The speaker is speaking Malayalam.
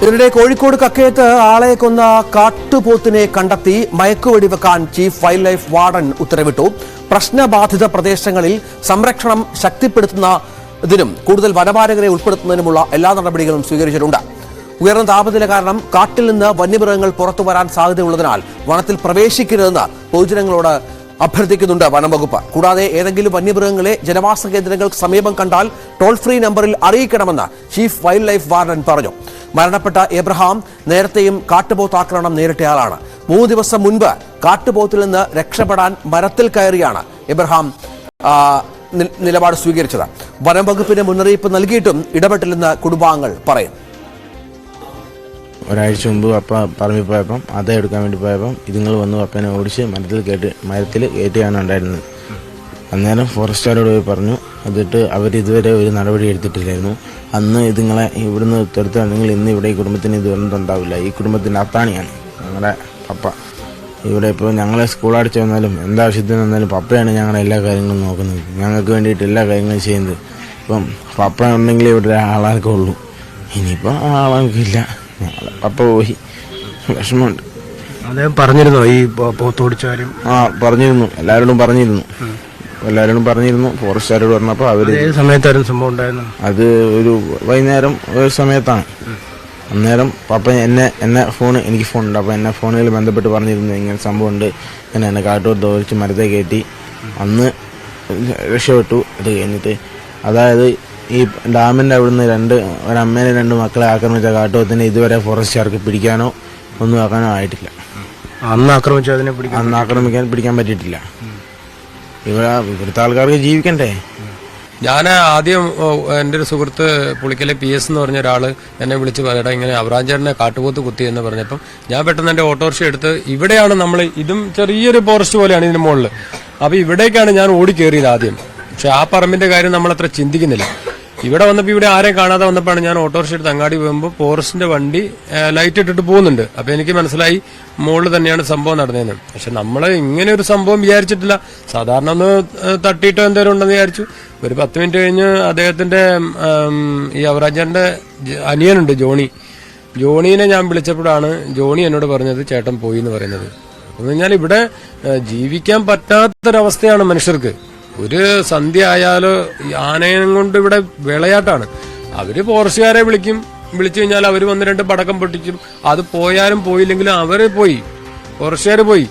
ഇതിനിടെ കോഴിക്കോട് കക്കയത്ത് ആളെ കൊന്ന കാട്ടുപോത്തിനെ കണ്ടെത്തി മയക്കുവെടിവെക്കാൻ ചീഫ് വൈൽഡ് ലൈഫ് വാർഡൻ ഉത്തരവിട്ടു. പ്രശ്നബാധിത പ്രദേശങ്ങളിൽ സംരക്ഷണം ശക്തിപ്പെടുത്തുന്നതിനും കൂടുതൽ വനപാലകരെ ഉൾപ്പെടുത്തുന്നതിനുമുള്ള എല്ലാ നടപടികളും സ്വീകരിച്ചിട്ടുണ്ട്. ഉയർന്ന താപനില കാരണം കാട്ടിൽ നിന്ന് വന്യമൃഗങ്ങൾ പുറത്തു വരാൻ സാധ്യതയുള്ളതിനാൽ വനത്തിൽ പ്രവേശിക്കരുതെന്ന് പൊതുജനങ്ങളോട് അഭ്യർത്ഥിക്കുന്നുണ്ട് വനം വകുപ്പ്. കൂടാതെ ഏതെങ്കിലും വന്യമൃഗങ്ങളെ ജനവാസ കേന്ദ്രങ്ങൾക്ക് സമീപം കണ്ടാൽ ടോൾ ഫ്രീ നമ്പറിൽ അറിയിക്കണമെന്ന് ചീഫ് വൈൽഡ് ലൈഫ് വാർഡൻ പറഞ്ഞു. മരണപ്പെട്ട എബ്രഹാം നേരത്തെയും കാട്ടുപോത്ത് ആക്രമണം നേരിട്ടയാളാണ്. 3 ദിവസം മുൻപ് കാട്ടുപോത്തിൽ നിന്ന് രക്ഷപ്പെടാൻ മരത്തിൽ കയറിയാണ് എബ്രഹാം നിലപാട് സ്വീകരിച്ചത്. വനം വകുപ്പിന് മുന്നറിയിപ്പ് നൽകിയിട്ടും ഇടപെട്ടില്ലെന്ന് കുടുംബാംഗങ്ങൾ പറയുന്നു. ഒരാഴ്ച മുമ്പ് അപ്പ പറമ്പിൽ പോയപ്പം അത് എടുക്കാൻ വേണ്ടി പോയപ്പം ഇതുങ്ങൾ വന്നു അപ്പനെ ഓടിച്ച് മരത്തിൽ കയറ്റുകയാണ് ഉണ്ടായിരുന്നത്. അന്നേരം ഫോറസ്റ്റുകാരോട് പോയി പറഞ്ഞു. എന്നിട്ട് അവരിതുവരെ ഒരു നടപടി എടുത്തിട്ടില്ലായിരുന്നു. അന്ന് ഇതുങ്ങളെ ഇവിടുന്ന് തുരത്തുകയാണെങ്കിൽ ഇന്ന് ഇവിടെ ഈ കുടുംബത്തിന് ഇത് ഉണ്ടാവില്ല. ഈ കുടുംബത്തിൻ്റെ അത്താണിയാണ് ഞങ്ങളുടെ പപ്പ. ഇവിടെ ഇപ്പോൾ ഞങ്ങളെ സ്കൂൾ അടിച്ചു വന്നാലും എന്താവശ്യത്തിന് വന്നാലും പപ്പയാണ് ഞങ്ങളുടെ എല്ലാ കാര്യങ്ങളും നോക്കുന്നത്. ഞങ്ങൾക്ക് വേണ്ടിയിട്ട് എല്ലാ കാര്യങ്ങളും ചെയ്യുന്നത്. ഇപ്പം പപ്പ ഉണ്ടെങ്കിൽ ഇവിടെ ആളാർക്കേ ഉള്ളൂ. ഇനിയിപ്പോൾ ആളാർക്കില്ല. പപ്പ പോയി. വിഷമമുണ്ട്. അദ്ദേഹം പറഞ്ഞിരുന്നോ ഈ പോത്തോടിച്ചാലും? പറഞ്ഞിരുന്നു. എല്ലാവരോടും പറഞ്ഞിരുന്നു. ഫോറസ്റ്റുകാരോട് പറഞ്ഞപ്പോൾ അവർ സമയത്തായിരുന്നു സംഭവം ഉണ്ടായിരുന്നു. അത് ഒരു വൈകുന്നേരം ഒരു സമയത്താണ്. അന്നേരം പപ്പ എനിക്ക് ഫോണുണ്ട്. അപ്പോൾ എന്നെ ഫോണിൽ ബന്ധപ്പെട്ട് പറഞ്ഞിരുന്നു ഇങ്ങനെ സംഭവമുണ്ട്, എന്നെ കാട്ടോട്ട് ഓടിച്ച് മരത്തെ കയറ്റി. അന്ന് രക്ഷപ്പെട്ടു. അത് കഴിഞ്ഞിട്ട് അതായത് ഈ ഡാമിൻ്റെ അവിടുന്ന് ഒരമ്മേനെ 2 മക്കളെ ആക്രമിച്ച കാട്ടുപോത്തിനെ ഇതുവരെ ഫോറസ്റ്റുകാർക്ക് പിടിക്കാനോ ഒന്നും ആക്കാനോ ആയിട്ടില്ല. അന്ന് ആക്രമിക്കാൻ പിടിക്കാൻ പറ്റിയിട്ടില്ല. ഇവിടുത്തെ ആൾക്കാർക്ക് ജീവിക്കണ്ടേ? ഞാൻ ആദ്യം എൻ്റെ ഒരു സുഹൃത്ത് പുളിക്കലെ PS എന്ന് പറഞ്ഞ ഒരാൾ എന്നെ വിളിച്ച് പറയട്ടെ ഇങ്ങനെ അവറാഞ്ചേട്ടനെ കാട്ടുപോത്ത് കുത്തി എന്ന് പറഞ്ഞപ്പം ഞാൻ പെട്ടെന്ന് എൻ്റെ ഓട്ടോറിക്ഷ എടുത്ത് ഇവിടെയാണ് നമ്മൾ, ഇതും ചെറിയൊരു ഫോറസ്റ്റ് പോലെയാണ് ഇതിന് മുകളിൽ, അപ്പോൾ ഇവിടേക്കാണ് ഞാൻ ഓടി കയറിയത് ആദ്യം. പക്ഷെ ആ പറമ്പിന്റെ കാര്യം നമ്മളത്ര ചിന്തിക്കുന്നില്ല. ഇവിടെ വന്നപ്പോൾ ഇവിടെ ആരെയും കാണാതെ വന്നപ്പോഴാണ് ഞാൻ ഓട്ടോറിക്ഷ എടുത്ത് അങ്ങാടി പോകുമ്പോൾ ഫോറസ്റ്റിന്റെ വണ്ടി ലൈറ്റ് ഇട്ടിട്ട് പോകുന്നുണ്ട്. അപ്പൊ എനിക്ക് മനസ്സിലായി മുകളിൽ തന്നെയാണ് സംഭവം നടന്നതെന്ന്. പക്ഷെ നമ്മൾ ഇങ്ങനെ ഒരു സംഭവം വിചാരിച്ചിട്ടില്ല. സാധാരണ ഒന്ന് തട്ടിയിട്ടോ എന്തേലും ഉണ്ടെന്ന് വിചാരിച്ചു. ഒരു 10 മിനിറ്റ് കഴിഞ്ഞ് അദ്ദേഹത്തിന്റെ ഈ അവറാഞ്ചേട്ടന്റെ അനിയനുണ്ട് ജോണീനെ ഞാൻ വിളിച്ചപ്പോഴാണ് ജോണി എന്നോട് പറഞ്ഞത് ചേട്ടൻ പോയി എന്ന് പറയുന്നത്. എന്ന് പറഞ്ഞാൽ ഇവിടെ ജീവിക്കാൻ പറ്റാത്തൊരവസ്ഥയാണ് മനുഷ്യർക്ക്. ഒരു സന്ധ്യ ആയാലോ ആനയും കൊണ്ട് ഇവിടെ വിളയാട്ടാണ്. അവര് ഫോറസ്റ്റുകാരെ വിളിച്ചു കഴിഞ്ഞാൽ അവർ 1-2 പടക്കം പൊട്ടിക്കും. അത് പോയാലും പോയില്ലെങ്കിലും ഫോറസ്റ്റുകാർ പോയി.